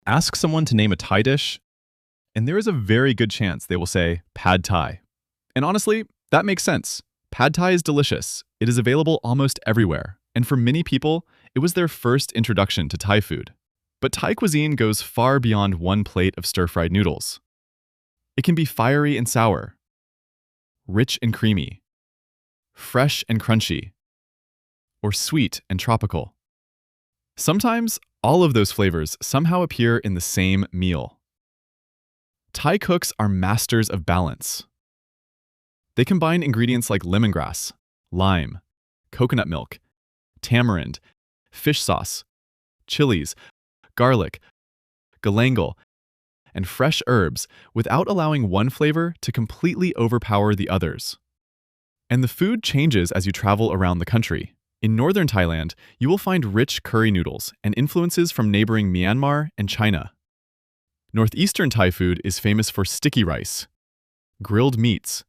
Ask someone to name a Thai dish, and there is a very good chance they will say pad Thai. And honestly, that makes sense. Pad Thai is delicious. It is available almost everywhere, and for many people, it was their first introduction to Thai food. But Thai cuisine goes far beyond one plate of stir-fried noodles. It can be fiery and sour, rich and creamy, fresh and crunchy, or sweet and tropical. Sometimes, all of those flavors somehow appear in the same meal. Thai cooks are masters of balance. They combine ingredients like lemongrass, lime, coconut milk, tamarind, fish sauce, chilies, garlic, galangal, and fresh herbs without allowing one flavor to completely overpower the others. And the food changes as you travel around the country. In northern Thailand, you will find rich curry noodles and influences from neighboring Myanmar and China. Northeastern Thai food is famous for sticky rice, grilled meats,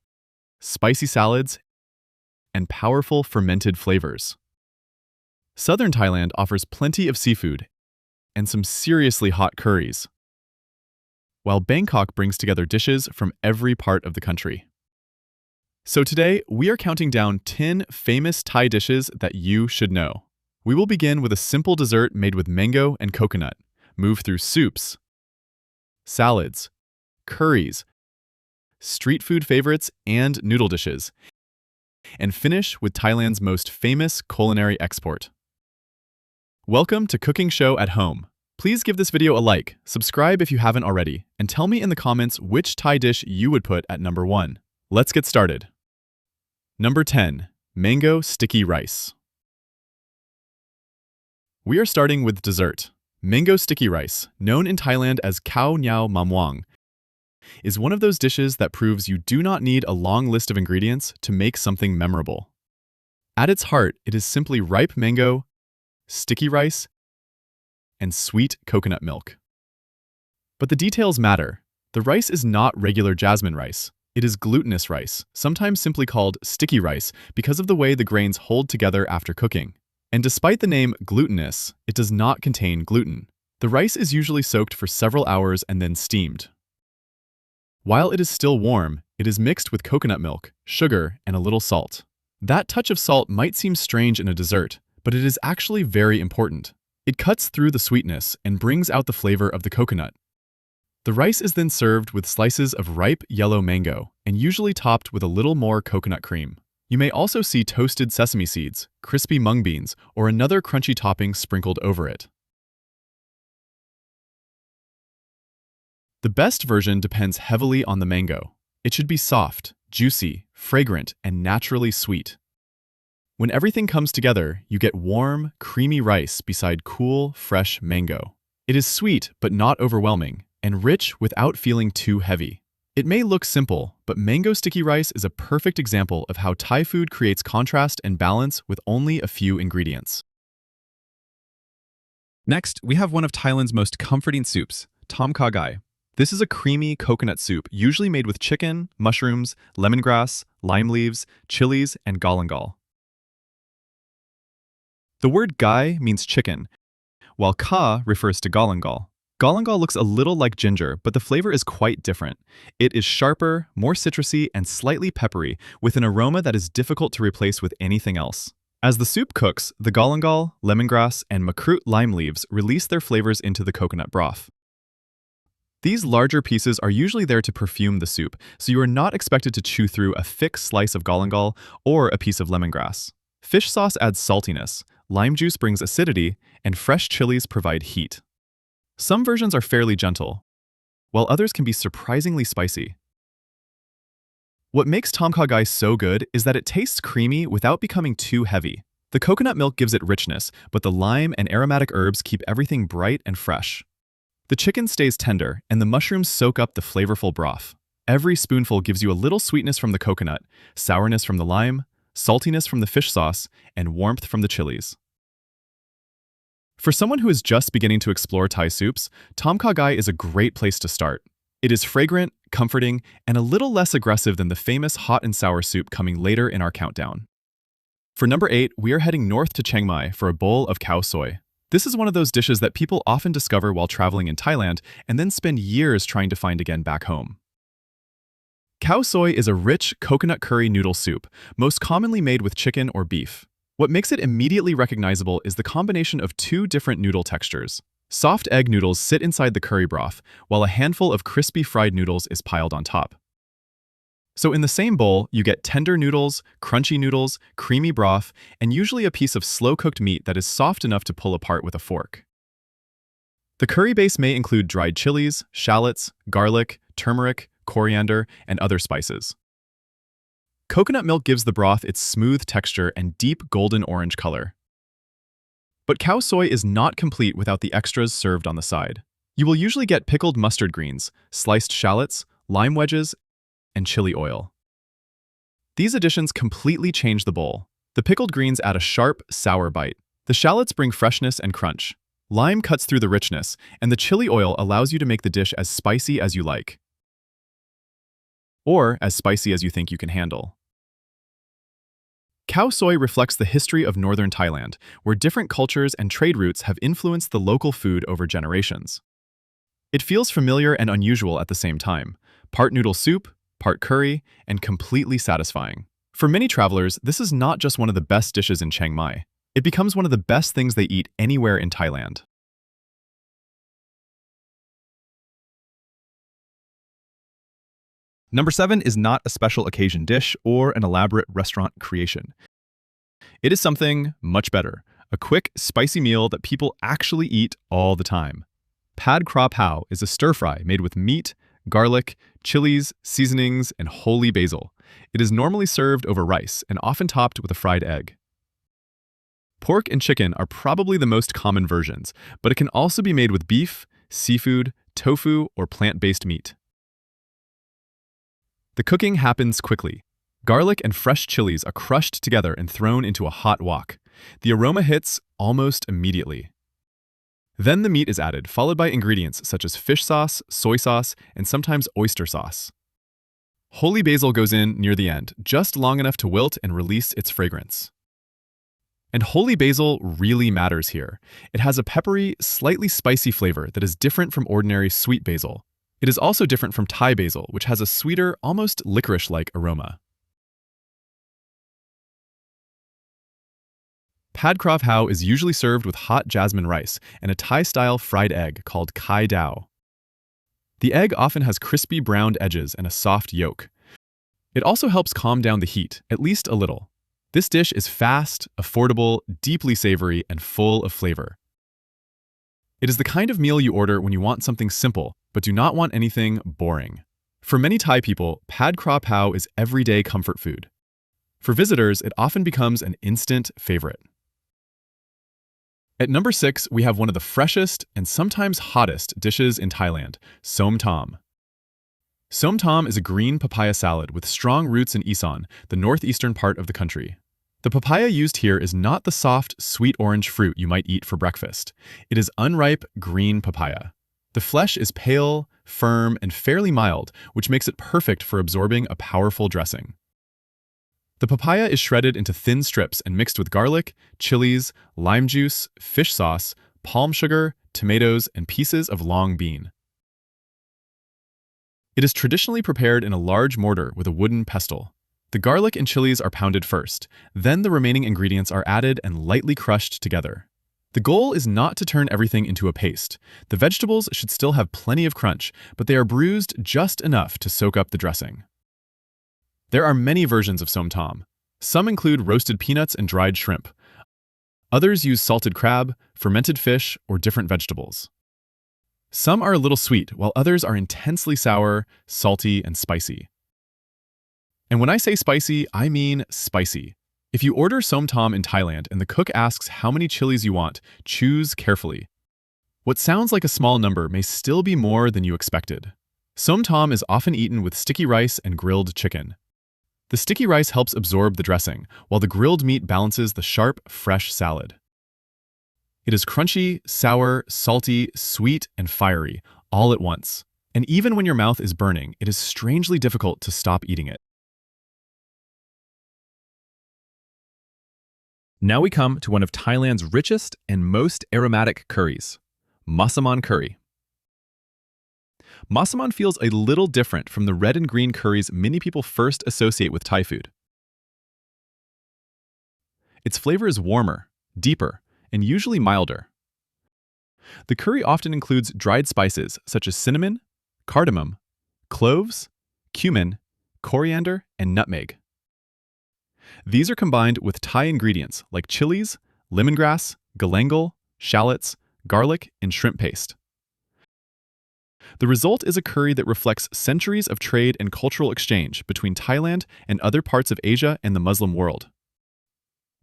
spicy salads, and powerful fermented flavors. Southern Thailand offers plenty of seafood and some seriously hot curries, while Bangkok brings together dishes from every part of the country. So today, we are counting down 10 famous Thai dishes that you should know. We will begin with a simple dessert made with mango and coconut, move through soups, salads, curries, street food favorites, and noodle dishes, and finish with Thailand's most famous culinary export. Welcome to Cooking Show at Home. Please give this video a like, subscribe if you haven't already, and tell me in the comments which Thai dish you would put at number 1. Let's get started. Number 10. Mango Sticky Rice. We are starting with dessert. Mango sticky rice, known in Thailand as Khao Nyao Mamwang, is one of those dishes that proves you do not need a long list of ingredients to make something memorable. At its heart, it is simply ripe mango, sticky rice, and sweet coconut milk. But the details matter. The rice is not regular jasmine rice. It is glutinous rice, sometimes simply called sticky rice because of the way the grains hold together after cooking. And despite the name glutinous, it does not contain gluten. The rice is usually soaked for several hours and then steamed. While it is still warm, it is mixed with coconut milk, sugar, and a little salt. That touch of salt might seem strange in a dessert, but it is actually very important. It cuts through the sweetness and brings out the flavor of the coconut. The rice is then served with slices of ripe yellow mango and usually topped with a little more coconut cream. You may also see toasted sesame seeds, crispy mung beans, or another crunchy topping sprinkled over it. The best version depends heavily on the mango. It should be soft, juicy, fragrant, and naturally sweet. When everything comes together, you get warm, creamy rice beside cool, fresh mango. It is sweet but not overwhelming, and rich without feeling too heavy. It may look simple, but mango sticky rice is a perfect example of how Thai food creates contrast and balance with only a few ingredients. Next, we have one of Thailand's most comforting soups, Tom Kha Gai. This is a creamy coconut soup usually made with chicken, mushrooms, lemongrass, lime leaves, chilies, and galangal. The word gai means chicken, while ka refers to galangal. Galangal looks a little like ginger, but the flavor is quite different. It is sharper, more citrusy, and slightly peppery, with an aroma that is difficult to replace with anything else. As the soup cooks, the galangal, lemongrass, and makrut lime leaves release their flavors into the coconut broth. These larger pieces are usually there to perfume the soup, so you are not expected to chew through a thick slice of galangal or a piece of lemongrass. Fish sauce adds saltiness, lime juice brings acidity, and fresh chilies provide heat. Some versions are fairly gentle, while others can be surprisingly spicy. What makes Tom Kha Gai so good is that it tastes creamy without becoming too heavy. The coconut milk gives it richness, but the lime and aromatic herbs keep everything bright and fresh. The chicken stays tender, and the mushrooms soak up the flavorful broth. Every spoonful gives you a little sweetness from the coconut, sourness from the lime, saltiness from the fish sauce, and warmth from the chilies. For someone who is just beginning to explore Thai soups, Tom Kha Gai is a great place to start. It is fragrant, comforting, and a little less aggressive than the famous hot and sour soup coming later in our countdown. For number 8, we are heading north to Chiang Mai for a bowl of Khao Soi. This is one of those dishes that people often discover while traveling in Thailand and then spend years trying to find again back home. Khao Soi is a rich coconut curry noodle soup, most commonly made with chicken or beef. What makes it immediately recognizable is the combination of two different noodle textures. Soft egg noodles sit inside the curry broth, while a handful of crispy fried noodles is piled on top. So in the same bowl, you get tender noodles, crunchy noodles, creamy broth, and usually a piece of slow-cooked meat that is soft enough to pull apart with a fork. The curry base may include dried chilies, shallots, garlic, turmeric, coriander, and other spices. Coconut milk gives the broth its smooth texture and deep golden orange color. But Khao Soi is not complete without the extras served on the side. You will usually get pickled mustard greens, sliced shallots, lime wedges, and chili oil. These additions completely change the bowl. The pickled greens add a sharp, sour bite. The shallots bring freshness and crunch. Lime cuts through the richness, and the chili oil allows you to make the dish as spicy as you like, or as spicy as you think you can handle. Khao Soi reflects the history of northern Thailand, where different cultures and trade routes have influenced the local food over generations. It feels familiar and unusual at the same time, part noodle soup, part curry, and completely satisfying. For many travelers, this is not just one of the best dishes in Chiang Mai. It becomes one of the best things they eat anywhere in Thailand. Number 7 is not a special occasion dish or an elaborate restaurant creation. It is something much better, a quick, spicy meal that people actually eat all the time. Pad Kra Pao is a stir-fry made with meat, garlic, chilies, seasonings, and holy basil. It is normally served over rice and often topped with a fried egg. Pork and chicken are probably the most common versions, but it can also be made with beef, seafood, tofu, or plant-based meat. The cooking happens quickly. Garlic and fresh chilies are crushed together and thrown into a hot wok. The aroma hits almost immediately. Then the meat is added, followed by ingredients such as fish sauce, soy sauce, and sometimes oyster sauce. Holy basil goes in near the end, just long enough to wilt and release its fragrance. And holy basil really matters here. It has a peppery, slightly spicy flavor that is different from ordinary sweet basil. It is also different from Thai basil, which has a sweeter, almost licorice-like aroma. Pad Kra Pao is usually served with hot jasmine rice and a Thai-style fried egg called Kai Dao. The egg often has crispy browned edges and a soft yolk. It also helps calm down the heat, at least a little. This dish is fast, affordable, deeply savory, and full of flavor. It is the kind of meal you order when you want something simple, but do not want anything boring. For many Thai people, Pad Kra Pao is everyday comfort food. For visitors, it often becomes an instant favorite. At number 6, we have one of the freshest and sometimes hottest dishes in Thailand, Som Tam. Som Tam is a green papaya salad with strong roots in Isan, the northeastern part of the country. The papaya used here is not the soft, sweet orange fruit you might eat for breakfast. It is unripe, green papaya. The flesh is pale, firm, and fairly mild, which makes it perfect for absorbing a powerful dressing. The papaya is shredded into thin strips and mixed with garlic, chilies, lime juice, fish sauce, palm sugar, tomatoes, and pieces of long bean. It is traditionally prepared in a large mortar with a wooden pestle. The garlic and chilies are pounded first, then the remaining ingredients are added and lightly crushed together. The goal is not to turn everything into a paste. The vegetables should still have plenty of crunch, but they are bruised just enough to soak up the dressing. There are many versions of Som Tam. Some include roasted peanuts and dried shrimp. Others use salted crab, fermented fish, or different vegetables. Some are a little sweet, while others are intensely sour, salty, and spicy. And when I say spicy, I mean spicy. If you order Som Tam in Thailand and the cook asks how many chilies you want, choose carefully. What sounds like a small number may still be more than you expected. Som Tam is often eaten with sticky rice and grilled chicken. The sticky rice helps absorb the dressing, while the grilled meat balances the sharp, fresh salad. It is crunchy, sour, salty, sweet, and fiery, all at once. And even when your mouth is burning, it is strangely difficult to stop eating it. Now we come to one of Thailand's richest and most aromatic curries, Massaman curry. Massaman feels a little different from the red and green curries many people first associate with Thai food. Its flavor is warmer, deeper, and usually milder. The curry often includes dried spices such as cinnamon, cardamom, cloves, cumin, coriander, and nutmeg. These are combined with Thai ingredients like chilies, lemongrass, galangal, shallots, garlic, and shrimp paste. The result is a curry that reflects centuries of trade and cultural exchange between Thailand and other parts of Asia and the Muslim world.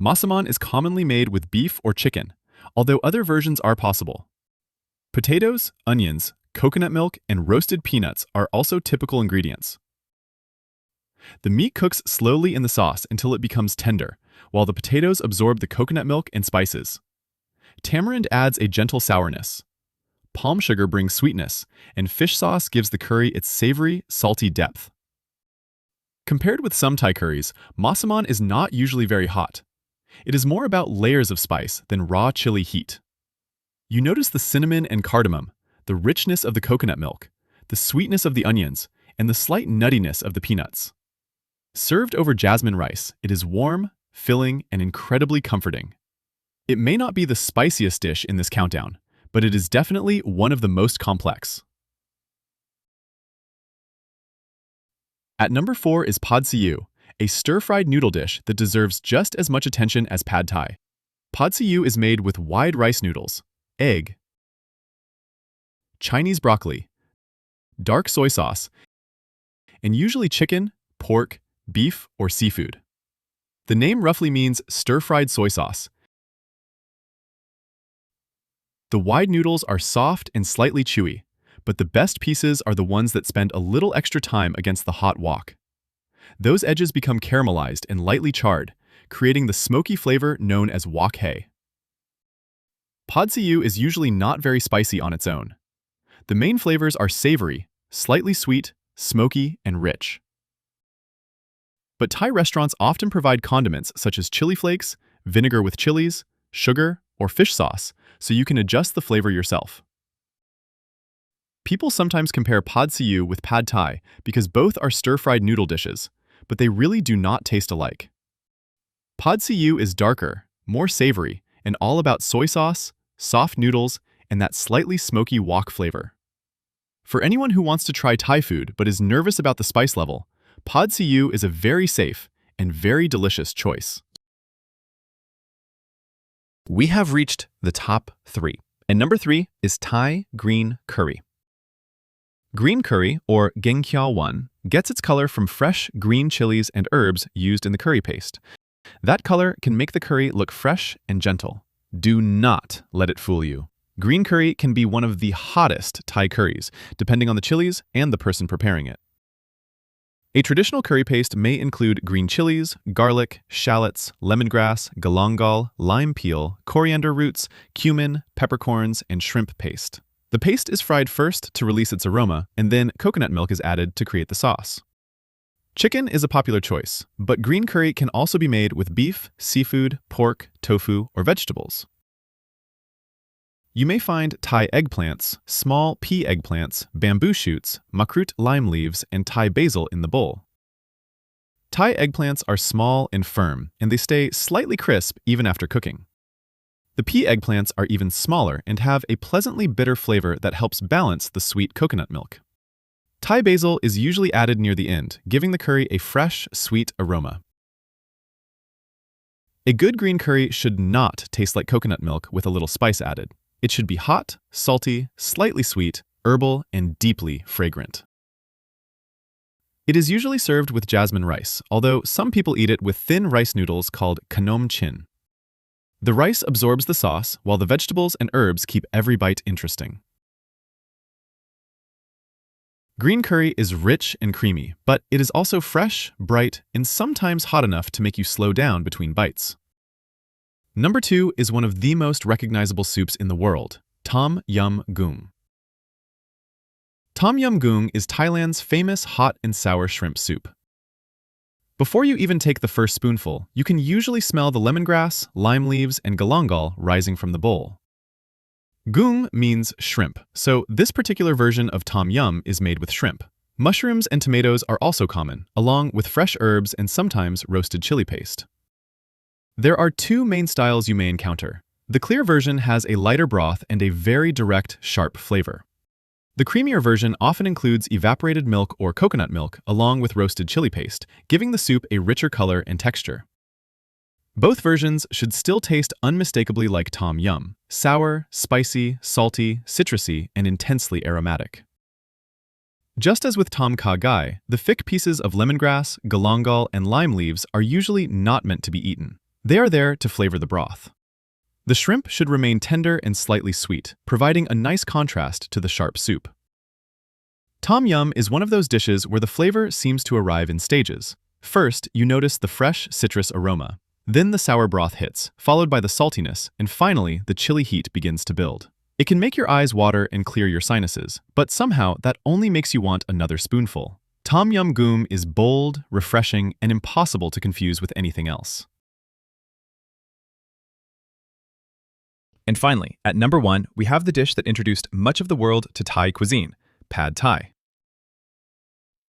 Massaman is commonly made with beef or chicken, although other versions are possible. Potatoes, onions, coconut milk, and roasted peanuts are also typical ingredients. The meat cooks slowly in the sauce until it becomes tender, while the potatoes absorb the coconut milk and spices. Tamarind adds a gentle sourness. Palm sugar brings sweetness, and fish sauce gives the curry its savory, salty depth. Compared with some Thai curries, Massaman is not usually very hot. It is more about layers of spice than raw chili heat. You notice the cinnamon and cardamom, the richness of the coconut milk, the sweetness of the onions, and the slight nuttiness of the peanuts. Served over jasmine rice, it is warm, filling, and incredibly comforting. It may not be the spiciest dish in this countdown, but it is definitely one of the most complex. At number 4 is Pad See Ew, a stir-fried noodle dish that deserves just as much attention as Pad Thai. Pad See Ew is made with wide rice noodles, egg, Chinese broccoli, dark soy sauce, and usually chicken, pork, beef, or seafood. The name roughly means stir-fried soy sauce. The wide noodles are soft and slightly chewy, but the best pieces are the ones that spend a little extra time against the hot wok. Those edges become caramelized and lightly charred, creating the smoky flavor known as wok hei. Pad See Ew is usually not very spicy on its own. The main flavors are savory, slightly sweet, smoky, and rich. But Thai restaurants often provide condiments such as chili flakes, vinegar with chilies, sugar, or fish sauce, so you can adjust the flavor yourself. People sometimes compare Pad See Ew with Pad Thai because both are stir-fried noodle dishes, but they really do not taste alike. Pad See Ew is darker, more savory, and all about soy sauce, soft noodles, and that slightly smoky wok flavor. For anyone who wants to try Thai food but is nervous about the spice level, Pad See Ew is a very safe and very delicious choice. We have reached the top 3, and number 3 is Thai green curry. Green curry, or Geng Kiao Wan, gets its color from fresh green chilies and herbs used in the curry paste. That color can make the curry look fresh and gentle. Do not let it fool you. Green curry can be one of the hottest Thai curries, depending on the chilies and the person preparing it. A traditional curry paste may include green chilies, garlic, shallots, lemongrass, galangal, lime peel, coriander roots, cumin, peppercorns, and shrimp paste. The paste is fried first to release its aroma, and then coconut milk is added to create the sauce. Chicken is a popular choice, but green curry can also be made with beef, seafood, pork, tofu, or vegetables. You may find Thai eggplants, small pea eggplants, bamboo shoots, makrut lime leaves, and Thai basil in the bowl. Thai eggplants are small and firm, and they stay slightly crisp even after cooking. The pea eggplants are even smaller and have a pleasantly bitter flavor that helps balance the sweet coconut milk. Thai basil is usually added near the end, giving the curry a fresh, sweet aroma. A good green curry should not taste like coconut milk with a little spice added. It should be hot, salty, slightly sweet, herbal, and deeply fragrant. It is usually served with jasmine rice, although some people eat it with thin rice noodles called khanom chin. The rice absorbs the sauce, while the vegetables and herbs keep every bite interesting. Green curry is rich and creamy, but it is also fresh, bright, and sometimes hot enough to make you slow down between bites. Number 2 is one of the most recognizable soups in the world, Tom Yum Goong. Tom Yum Goong is Thailand's famous hot and sour shrimp soup. Before you even take the first spoonful, you can usually smell the lemongrass, lime leaves, and galangal rising from the bowl. Goong means shrimp, so this particular version of tom yum is made with shrimp. Mushrooms and tomatoes are also common, along with fresh herbs and sometimes roasted chili paste. There are two main styles you may encounter. The clear version has a lighter broth and a very direct, sharp flavor. The creamier version often includes evaporated milk or coconut milk along with roasted chili paste, giving the soup a richer color and texture. Both versions should still taste unmistakably like tom yum: sour, spicy, salty, citrusy, and intensely aromatic. Just as with tom kha gai, the thick pieces of lemongrass, galangal, and lime leaves are usually not meant to be eaten. They are there to flavor the broth. The shrimp should remain tender and slightly sweet, providing a nice contrast to the sharp soup. Tom yum is one of those dishes where the flavor seems to arrive in stages. First, you notice the fresh citrus aroma. Then the sour broth hits, followed by the saltiness, and finally, the chili heat begins to build. It can make your eyes water and clear your sinuses, but somehow that only makes you want another spoonful. Tom Yum Goong is bold, refreshing, and impossible to confuse with anything else. And finally, at number 1, we have the dish that introduced much of the world to Thai cuisine, pad thai.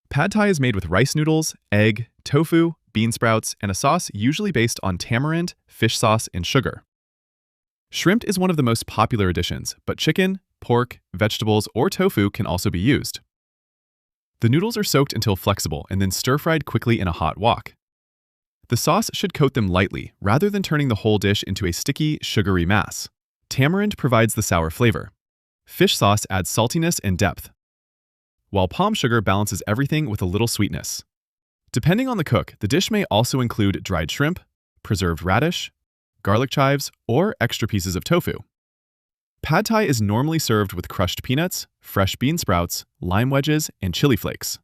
Pad thai is made with rice noodles, egg, tofu, bean sprouts, and a sauce usually based on tamarind, fish sauce, and sugar. Shrimp is one of the most popular additions, but chicken, pork, vegetables, or tofu can also be used. The noodles are soaked until flexible and then stir-fried quickly in a hot wok. The sauce should coat them lightly, rather than turning the whole dish into a sticky, sugary mass. Tamarind provides the sour flavor. Fish sauce adds saltiness and depth, while palm sugar balances everything with a little sweetness. Depending on the cook, the dish may also include dried shrimp, preserved radish, garlic chives, or extra pieces of tofu. Pad thai is normally served with crushed peanuts, fresh bean sprouts, lime wedges, and chili flakes.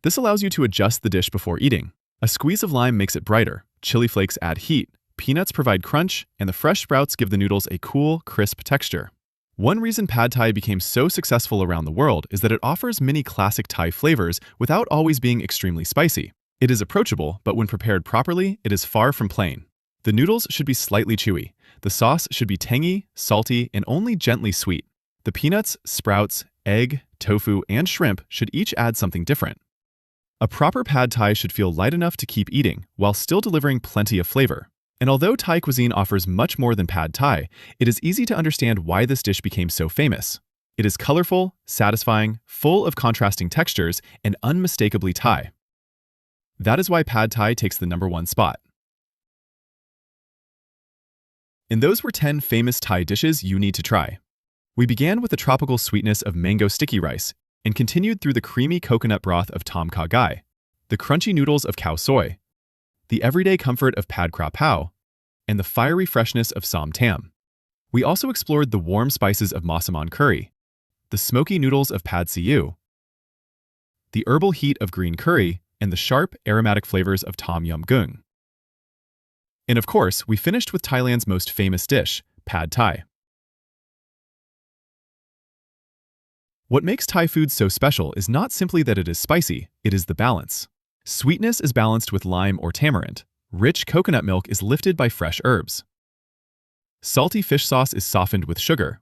This allows you to adjust the dish before eating. A squeeze of lime makes it brighter, chili flakes add heat, peanuts provide crunch, and the fresh sprouts give the noodles a cool, crisp texture. One reason pad thai became so successful around the world is that it offers many classic Thai flavors without always being extremely spicy. It is approachable, but when prepared properly, it is far from plain. The noodles should be slightly chewy. The sauce should be tangy, salty, and only gently sweet. The peanuts, sprouts, egg, tofu, and shrimp should each add something different. A proper pad thai should feel light enough to keep eating, while still delivering plenty of flavor. And although Thai cuisine offers much more than pad thai, it is easy to understand why this dish became so famous. It is colorful, satisfying, full of contrasting textures, and unmistakably Thai. That is why pad thai takes the #1 spot. And those were 10 famous Thai dishes you need to try. We began with the tropical sweetness of mango sticky rice and continued through the creamy coconut broth of tom kha gai, the crunchy noodles of Khao Soi, the everyday comfort of pad Kra Pao, and the fiery freshness of Som Tam. We also explored the warm spices of Massaman curry, the smoky noodles of pad siu, the herbal heat of green curry, and the sharp, aromatic flavors of tom yum goong. And of course, we finished with Thailand's most famous dish, pad thai. What makes Thai food so special is not simply that it is spicy, it is the balance. Sweetness is balanced with lime or tamarind. Rich coconut milk is lifted by fresh herbs. Salty fish sauce is softened with sugar,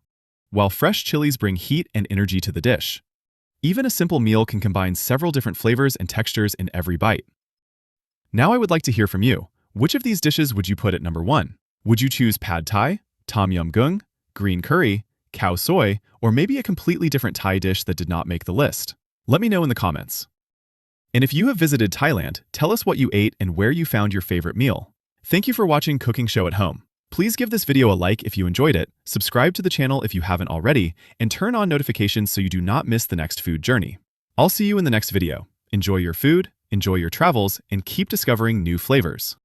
while fresh chilies bring heat and energy to the dish. Even a simple meal can combine several different flavors and textures in every bite. Now I would like to hear from you. Which of these dishes would you put at #1? Would you choose pad thai, tom yum goong, green curry, khao soi, or maybe a completely different Thai dish that did not make the list? Let me know in the comments. And if you have visited Thailand, tell us what you ate and where you found your favorite meal. Thank you for watching Cooking Show at Home. Please give this video a like if you enjoyed it, subscribe to the channel if you haven't already, and turn on notifications so you do not miss the next food journey. I'll see you in the next video. Enjoy your food, enjoy your travels, and keep discovering new flavors.